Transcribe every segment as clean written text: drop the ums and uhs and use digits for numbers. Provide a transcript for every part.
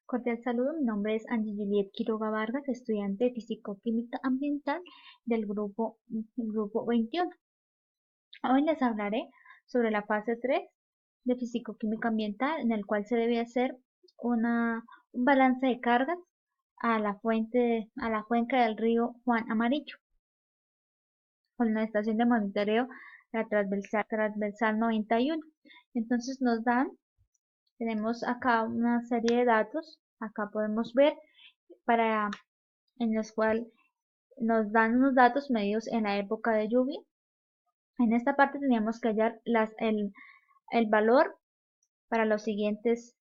Cordial saludo, mi nombre es Angie Juliet Quiroga Vargas, estudiante de Físico-Química Ambiental del grupo 21. Hoy les hablaré sobre la fase 3 de Físico-Química Ambiental, en el cual se debe hacer un balance de cargas a la cuenca del río Juan Amarillo, con la estación de monitoreo, la transversal 91. Entonces tenemos acá una serie de datos, acá podemos ver para en los cuales nos dan unos datos medidos en la época de lluvia. En esta parte teníamos que hallar el valor para los siguientes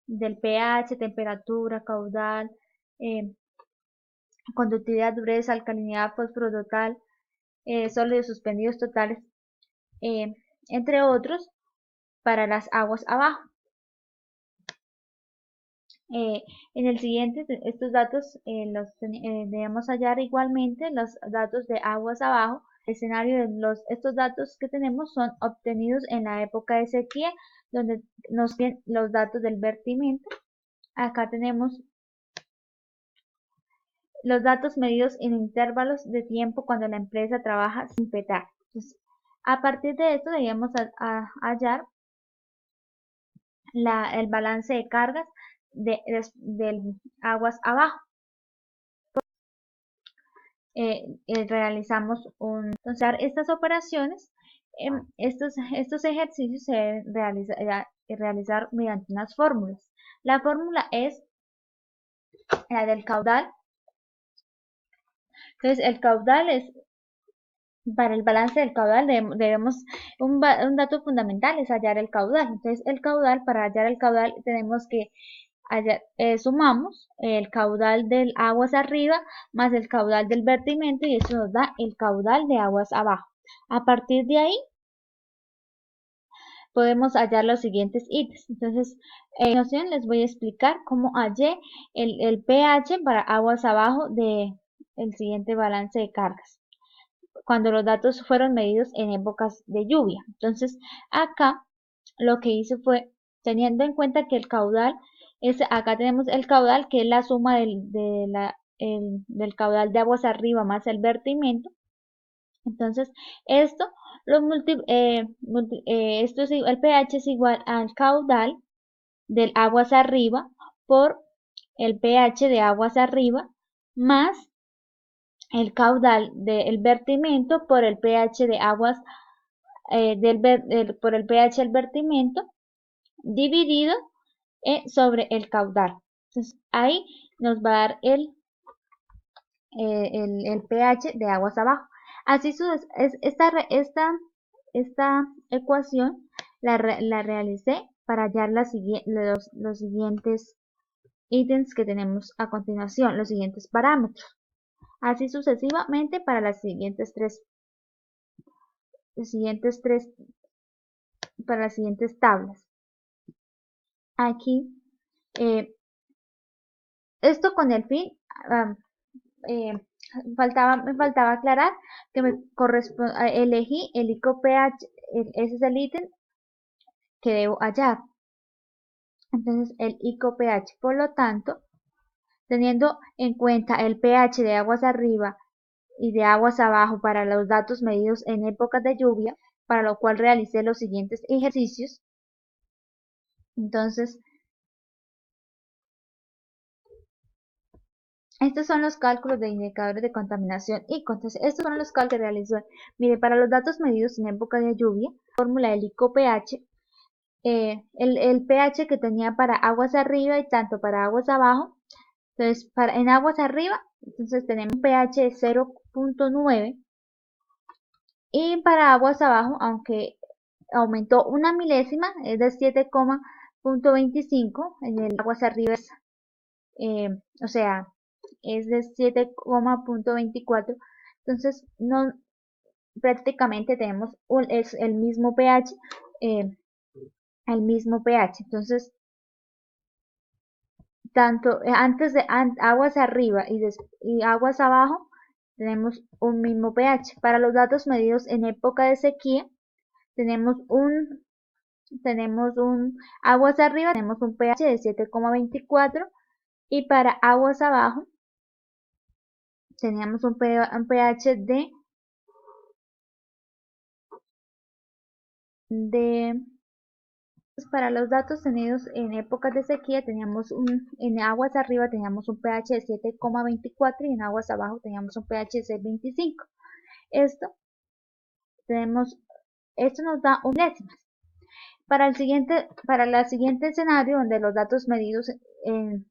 del pH, temperatura, caudal, eh, conductividad, dureza, alcalinidad, fósforo total, sólidos suspendidos totales, eh, entre otros, para las aguas abajo. En el siguiente, estos datos debemos hallar igualmente los datos de aguas abajo. El escenario de estos datos que tenemos son obtenidos en la época de sequía, donde nos vienen los datos del vertimiento. Acá tenemos los datos medidos en intervalos de tiempo cuando la empresa trabaja sin petar. Entonces, a partir de esto debemos hallar el balance de cargas de aguas abajo. Realizamos entonces estas operaciones, estos ejercicios se deben realizar mediante unas fórmulas. La fórmula es la del caudal. Entonces el caudal para el balance del caudal un dato fundamental es hallar el caudal. Entonces para hallar el caudal tenemos que sumamos el caudal del aguas arriba más el caudal del vertimiento y eso nos da el caudal de aguas abajo. A partir de ahí podemos hallar los siguientes ítems. Entonces, a continuación les voy a explicar cómo hallé el pH para aguas abajo del siguiente balance de cargas, cuando los datos fueron medidos en épocas de lluvia. Entonces, acá lo que hice fue, teniendo en cuenta que el caudal acá tenemos el caudal, que es la suma del caudal de aguas arriba más el vertimiento. Entonces, esto, el pH es igual al caudal del aguas arriba por el pH de aguas arriba más el caudal del vertimiento por el pH de aguas por el pH del vertimiento dividido sobre el caudal. Entonces ahí nos va a dar el pH de aguas abajo. Así esta ecuación la realicé para hallar los siguientes ítems que tenemos a continuación, los siguientes parámetros. Así sucesivamente para las siguientes para las siguientes tablas. Aquí, esto con el fin, me faltaba aclarar que elegí el ICO-pH, ese es el ítem que debo hallar. Entonces el ICO-pH, por lo tanto, teniendo en cuenta el pH de aguas arriba y de aguas abajo para los datos medidos en épocas de lluvia, para lo cual realicé los siguientes ejercicios. Entonces, estos son los cálculos de indicadores de contaminación y estos son los cálculos que realizó. Mire, para los datos medidos en época de lluvia, fórmula del ICO-pH, el pH que tenía para aguas arriba y tanto para aguas abajo. Entonces, en aguas arriba, entonces tenemos un pH de 0.9 y para aguas abajo, aunque aumentó una milésima, es de 7,25, en el aguas arriba o sea, es de 7,24, entonces no prácticamente tenemos es el mismo pH, entonces tanto antes de aguas arriba y aguas abajo tenemos un mismo pH. Para los datos medidos en época de sequía tenemos aguas arriba tenemos un pH de 7,24 Y para aguas abajo teníamos un pH de pues, para los datos tenidos en épocas de sequía teníamos en aguas arriba teníamos un pH de 7,24 y en aguas abajo teníamos un pH de 6,25. Esto tenemos, esto nos da un décimas. Para el siguiente escenario donde los datos medidos en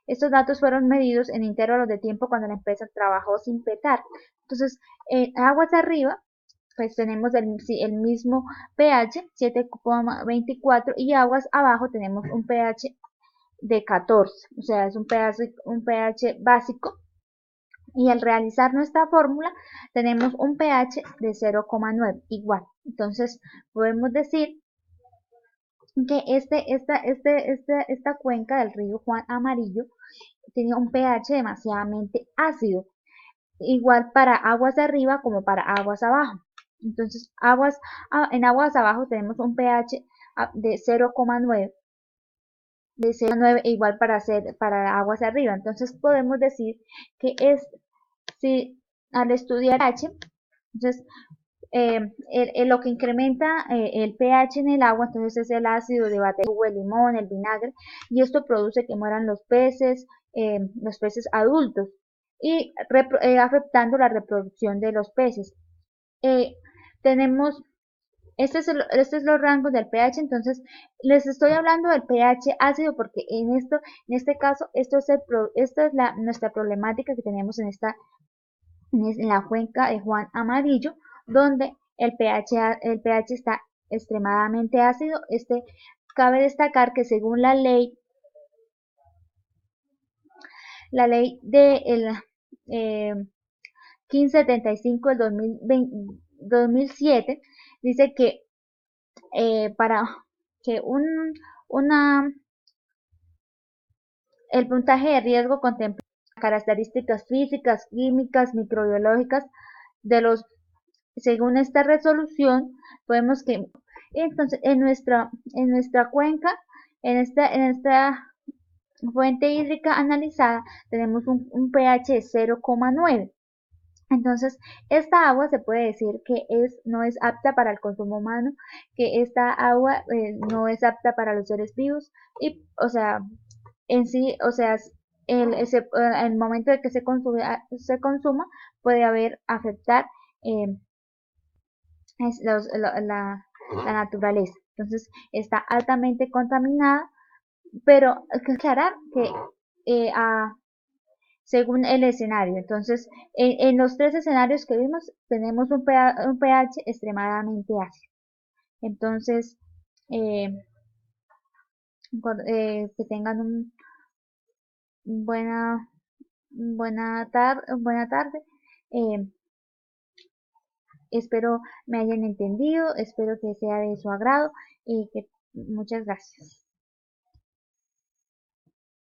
estos datos fueron medidos en intervalos de tiempo cuando la empresa trabajó sin petar. Entonces, en aguas arriba pues tenemos el mismo pH 7,24 y aguas abajo tenemos un pH de 14, o sea, es un pH básico. Y al realizar nuestra fórmula tenemos un pH de 0,9 igual. Entonces podemos decir que esta cuenca del río Juan Amarillo tenía un pH demasiadamente ácido, igual para aguas de arriba como para aguas abajo. Entonces, en aguas abajo tenemos un pH de 0,9 de 0,9 igual para aguas de arriba. Entonces podemos decir que si al estudiar H, entonces lo que incrementa el pH en el agua, entonces es el ácido de jugo de limón, el vinagre, y esto produce que mueran los peces adultos, y afectando la reproducción de los peces. Eh, tenemos, este es los rangos del pH, entonces les estoy hablando del pH ácido porque en este caso, esta es nuestra problemática que tenemos en la cuenca de Juan Amarillo, donde el pH está extremadamente ácido. Cabe destacar que según la ley de el, 1575 del 2007, dice que para que el puntaje de riesgo contempla características físicas, químicas, microbiológicas de los, según esta resolución, podemos que entonces en nuestra cuenca, en esta fuente hídrica analizada, tenemos un pH de 0,9. Entonces, esta agua se puede decir que no es apta para el consumo humano, que esta agua no es apta para los seres vivos y, o sea, en sí, o sea, el momento de que se consuma puede afectar eh, la naturaleza. Entonces, está altamente contaminada, pero hay que aclarar que según el escenario. Entonces, en los tres escenarios que vimos, tenemos un pH extremadamente ácido. Entonces, eh, que tengan buena, buena tarde. Eh, espero me hayan entendido, espero que sea de su agrado y que muchas gracias.